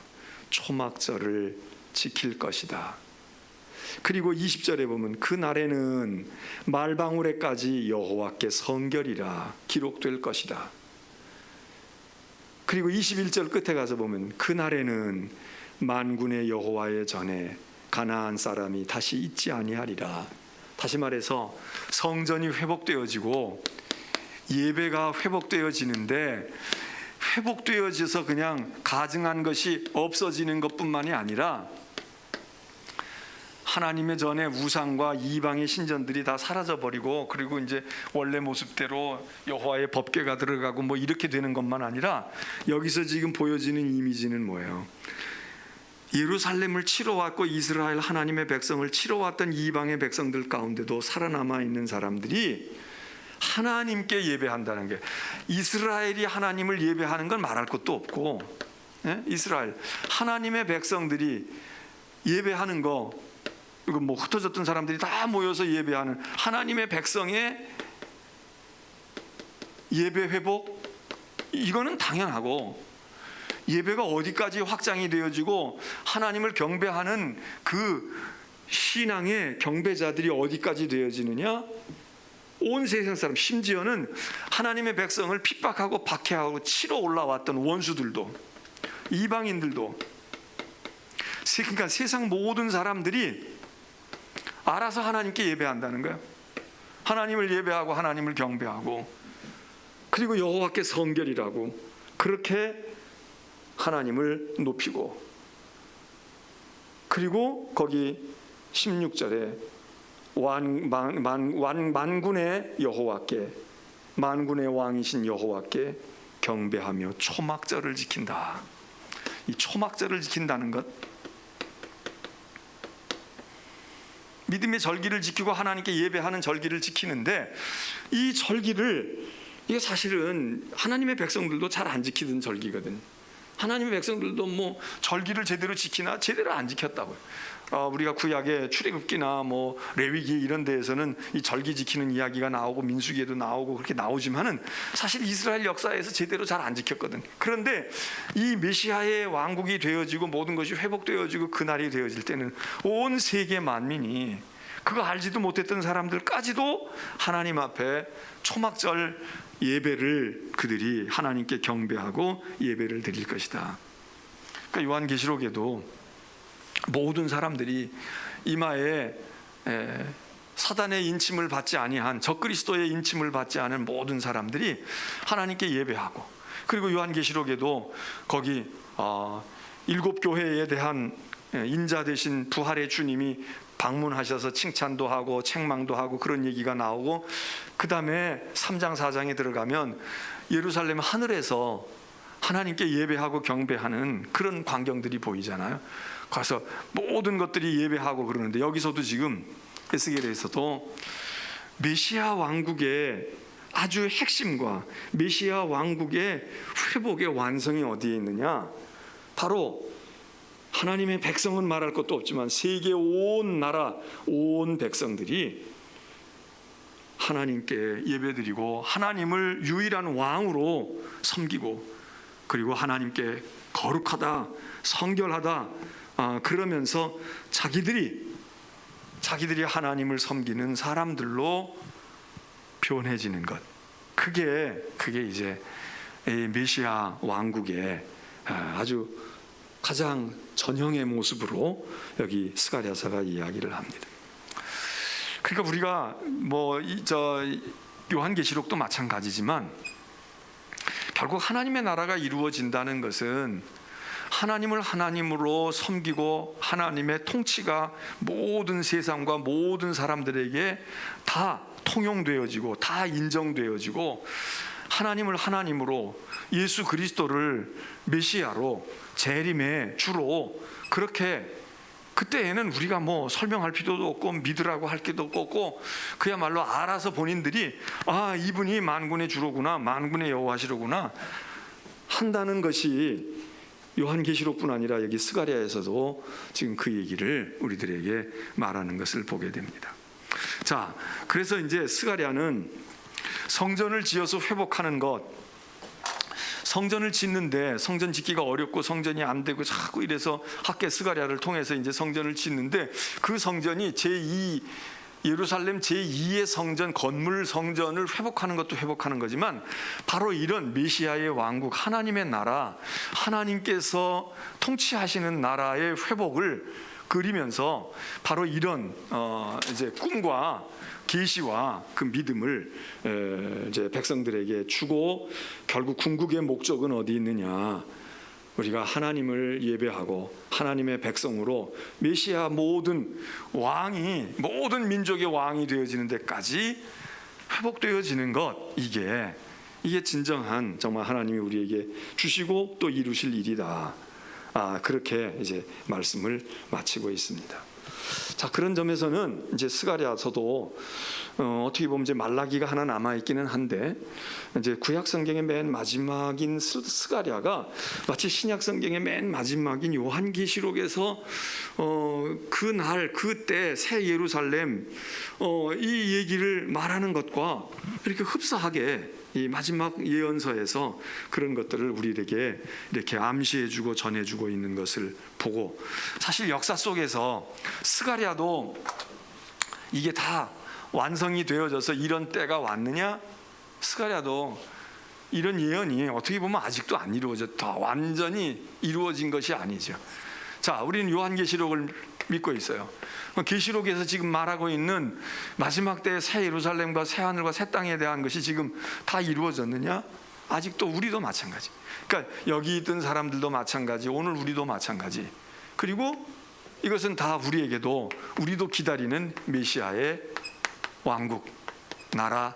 초막절을 지킬 것이다. 그리고 20절에 보면 그 날에는 말방울에까지 여호와께 성결이라 기록될 것이다. 그리고 21절 끝에 가서 보면 그 날에는 만군의 여호와의 전에 가나안 사람이 다시 있지 아니하리라. 다시 말해서 성전이 회복되어지고 예배가 회복되어지는데, 회복되어져서 그냥 가증한 것이 없어지는 것뿐만이 아니라 하나님의 전에 우상과 이방의 신전들이 다 사라져버리고, 그리고 이제 원래 모습대로 여호와의 법궤가 들어가고 뭐 이렇게 되는 것만 아니라, 여기서 지금 보여지는 이미지는 뭐예요? 예루살렘을 치러 왔고 이스라엘 하나님의 백성을 치러 왔던 이방의 백성들 가운데도 살아남아 있는 사람들이 하나님께 예배한다는 게, 이스라엘이 하나님을 예배하는 건 말할 것도 없고, 이스라엘 하나님의 백성들이 예배하는 거, 이거 뭐 흩어졌던 사람들이 다 모여서 예배하는 하나님의 백성의 예배 회복, 이거는 당연하고, 예배가 어디까지 확장이 되어지고 하나님을 경배하는 그 신앙의 경배자들이 어디까지 되어지느냐, 온 세상 사람, 심지어는 하나님의 백성을 핍박하고 박해하고 치러 올라왔던 원수들도, 이방인들도, 그러니까 세상 모든 사람들이 알아서 하나님께 예배한다는 거예요. 하나님을 예배하고 하나님을 경배하고, 그리고 여호와께 성결이라고, 그렇게 하나님을 높이고, 그리고 거기 16절에 만군의 여호와께, 만군의 왕이신 여호와께 경배하며 초막절을 지킨다. 이 초막절을 지킨다는 것, 믿음의 절기를 지키고 하나님께 예배하는 절기를 지키는데, 이 절기를, 이게 사실은 하나님의 백성들도 잘 안 지키던 절기거든요. 하나님의 백성들도 뭐 절기를 제대로 지키나? 제대로 안 지켰다고요. 우리가 구약의 출애굽기나 뭐 레위기 이런 데에서는 이 절기 지키는 이야기가 나오고 민수기에도 나오고 그렇게 나오지만은 사실 이스라엘 역사에서 제대로 잘 안 지켰거든. 그런데 이 메시아의 왕국이 되어지고 모든 것이 회복되어지고 그날이 되어질 때는 온 세계 만민이, 그거 알지도 못했던 사람들까지도 하나님 앞에 초막절 예배를 그들이 하나님께 경배하고 예배를 드릴 것이다. 그러니까 요한계시록에도 모든 사람들이 이마에 사단의 인침을 받지 아니한, 적그리스도의 인침을 받지 않은 모든 사람들이 하나님께 예배하고, 그리고 요한계시록에도 거기 7교회에 대한 인자 되신 부활의 주님이 방문하셔서 칭찬도 하고 책망도 하고 그런 얘기가 나오고, 그 다음에 3장 4장에 들어가면 예루살렘 하늘에서 하나님께 예배하고 경배하는 그런 광경들이 보이잖아요. 가서 모든 것들이 예배하고 그러는데, 여기서도 지금 에스겔에서도 메시아 왕국의 아주 핵심과 메시아 왕국의 회복의 완성이 어디에 있느냐, 바로 하나님의 백성은 말할 것도 없지만 세계 온 나라 온 백성들이 하나님께 예배드리고 하나님을 유일한 왕으로 섬기고, 그리고 하나님께 거룩하다, 성결하다, 그러면서 자기들이 하나님을 섬기는 사람들로 변해지는 것, 그게 이제 이 메시아 왕국의 아주 가장 전형의 모습으로 여기 스가랴서가 이야기를 합니다. 그러니까 우리가 요한계시록도 마찬가지지만 결국 하나님의 나라가 이루어진다는 것은 하나님을 하나님으로 섬기고 하나님의 통치가 모든 세상과 모든 사람들에게 다 통용되어지고 다 인정되어지고, 하나님을 하나님으로, 예수 그리스도를 메시아로, 재림의 주로, 그렇게 그때에는 우리가 설명할 필요도 없고 믿으라고 할 필요도 없고 그야말로 알아서 본인들이 이분이 만군의 주로구나, 만군의 여호와시로구나 한다는 것이 요한계시록뿐 아니라 여기 스가랴에서도 지금 그 얘기를 우리들에게 말하는 것을 보게 됩니다. 자, 그래서 이제 스가랴는 성전을 지어서 회복하는 것, 성전을 짓는데 성전 짓기가 어렵고 성전이 안 되고 자꾸 이래서 학개 스가랴를 통해서 이제 성전을 짓는데, 그 성전이 예루살렘 제2의 성전, 건물 성전을 회복하는 것도 회복하는 거지만, 바로 이런 메시아의 왕국, 하나님의 나라, 하나님께서 통치하시는 나라의 회복을 그리면서 바로 이런 이제 꿈과 계시와 그 믿음을 이제 백성들에게 주고, 결국 궁극의 목적은 어디 있느냐? 우리가 하나님을 예배하고 하나님의 백성으로 메시아 모든 왕이, 모든 민족의 왕이 되어지는 데까지 회복되어지는 것, 이게 진정한 정말 하나님이 우리에게 주시고 또 이루실 일이다. 그렇게 이제 말씀을 마치고 있습니다. 자, 그런 점에서는 이제 스가랴서도 어떻게 보면 이제 말라기가 하나 남아 있기는 한데, 이제 구약 성경의 맨 마지막인 스가랴가 마치 신약 성경의 맨 마지막인 요한계시록에서 그날 그때 새 예루살렘 이 얘기를 말하는 것과 이렇게 흡사하게 이 마지막 예언서에서 그런 것들을 우리에게 이렇게 암시해주고 전해주고 있는 것을 보고, 사실 역사 속에서 스가랴도 이게 다 완성이 되어져서 이런 때가 왔느냐? 스가랴도 이런 예언이 어떻게 보면 아직도 안 이루어졌다, 완전히 이루어진 것이 아니죠. 자, 우리는 요한계시록을 믿고 있어요. 계시록에서 지금 말하고 있는 마지막 때의 새 예루살렘과 새 하늘과 새 땅에 대한 것이 지금 다 이루어졌느냐? 아직도 우리도 마찬가지. 그러니까 여기 있던 사람들도 마찬가지, 오늘 우리도 마찬가지. 그리고 이것은 다 우리에게도, 우리도 기다리는 메시아의 왕국, 나라,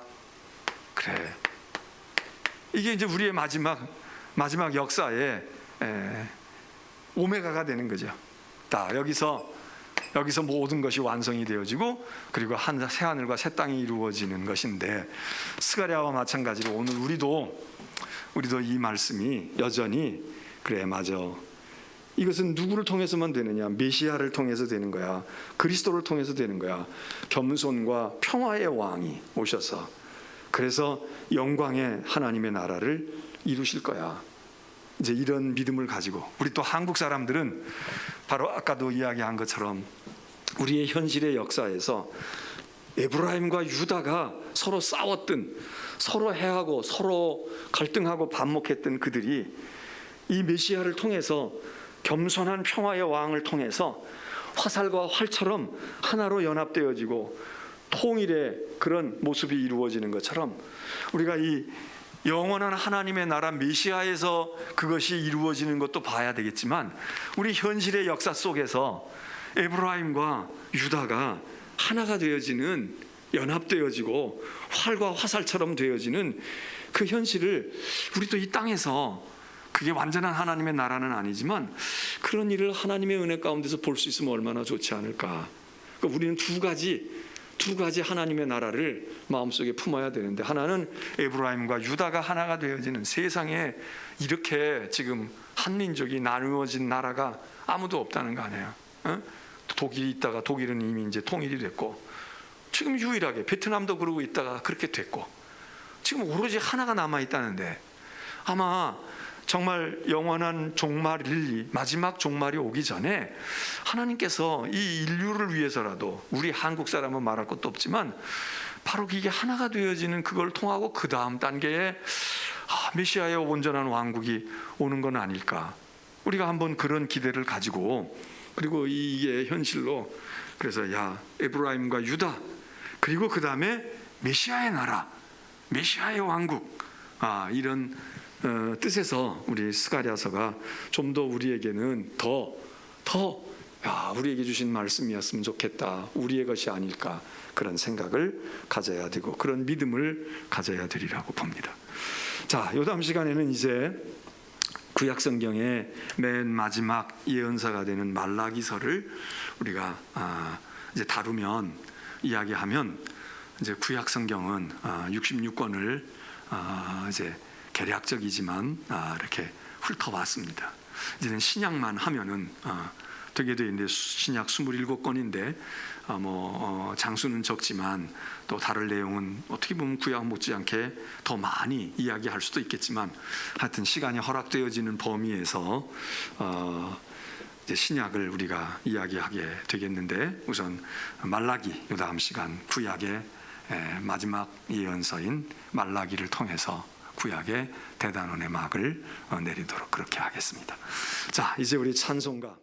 그래. 이게 이제 우리의 마지막 역사의 오메가가 되는 거죠. 여기서 모든 것이 완성이 되어지고, 그리고 새 하늘과 새 땅이 이루어지는 것인데, 스가랴와 마찬가지로 오늘 우리도 이 말씀이 여전히 그래, 맞아, 이것은 누구를 통해서만 되느냐? 메시아를 통해서 되는 거야. 그리스도를 통해서 되는 거야. 겸손과 평화의 왕이 오셔서, 그래서 영광의 하나님의 나라를 이루실 거야. 이제 이런 믿음을 가지고, 우리 또 한국 사람들은 바로 아까도 이야기한 것처럼 우리의 현실의 역사에서 에브라임과 유다가 서로 싸웠던, 서로 해하고 서로 갈등하고 반목했던 그들이 이 메시아를 통해서, 겸손한 평화의 왕을 통해서 화살과 활처럼 하나로 연합되어지고 통일의 그런 모습이 이루어지는 것처럼, 우리가 이 영원한 하나님의 나라 메시아에서 그것이 이루어지는 것도 봐야 되겠지만, 우리 현실의 역사 속에서 에브라임과 유다가 하나가 되어지는, 연합되어지고 활과 화살처럼 되어지는 그 현실을 우리도 이 땅에서, 그게 완전한 하나님의 나라는 아니지만 그런 일을 하나님의 은혜 가운데서 볼 수 있으면 얼마나 좋지 않을까. 그러니까 우리는 두 가지 하나님의 나라를 마음속에 품어야 되는데, 하나는 에브라임과 유다가 하나가 되어지는, 세상에 이렇게 지금 한민족이 나누어진 나라가 아무도 없다는 거 아니에요. 독일이 있다가 독일은 이미 이제 통일이 됐고, 지금 유일하게 베트남도 그러고 있다가 그렇게 됐고, 지금 오로지 하나가 남아 있다는데, 아마 정말 영원한 종말이, 마지막 종말이 오기 전에 하나님께서 이 인류를 위해서라도, 우리 한국 사람은 말할 것도 없지만 바로 이게 하나가 되어지는 그걸 통하고 그 다음 단계에 메시아의 온전한 왕국이 오는 건 아닐까. 우리가 한번 그런 기대를 가지고, 그리고 이게 현실로, 그래서 에브라임과 유다, 그리고 그 다음에 메시아의 나라, 메시아의 왕국, 이런 뜻에서 우리 스가랴서가 좀 더 우리에게는 더 우리에게 주신 말씀이었으면 좋겠다, 우리의 것이 아닐까, 그런 생각을 가져야 되고 그런 믿음을 가져야 되리라고 봅니다. 자, 요 다음 시간에는 이제 구약 성경의 맨 마지막 예언서가 되는 말라기서를 우리가 이제 다루면, 이야기하면, 이제 구약 성경은 66권을 이제 개략적이지만 이렇게 훑어봤습니다. 이제는 신약만 하면은 되게 돼 있는데, 신약 27권인데 장수는 적지만 또 다른 내용은 어떻게 보면 구약 못지않게 더 많이 이야기할 수도 있겠지만, 하여튼 시간이 허락되어지는 범위에서 이제 신약을 우리가 이야기하게 되겠는데, 우선 말라기, 요 다음 시간 구약의 마지막 예언서인 말라기를 통해서 구약의 대단원의 막을 내리도록 그렇게 하겠습니다. 자, 이제 우리 찬송가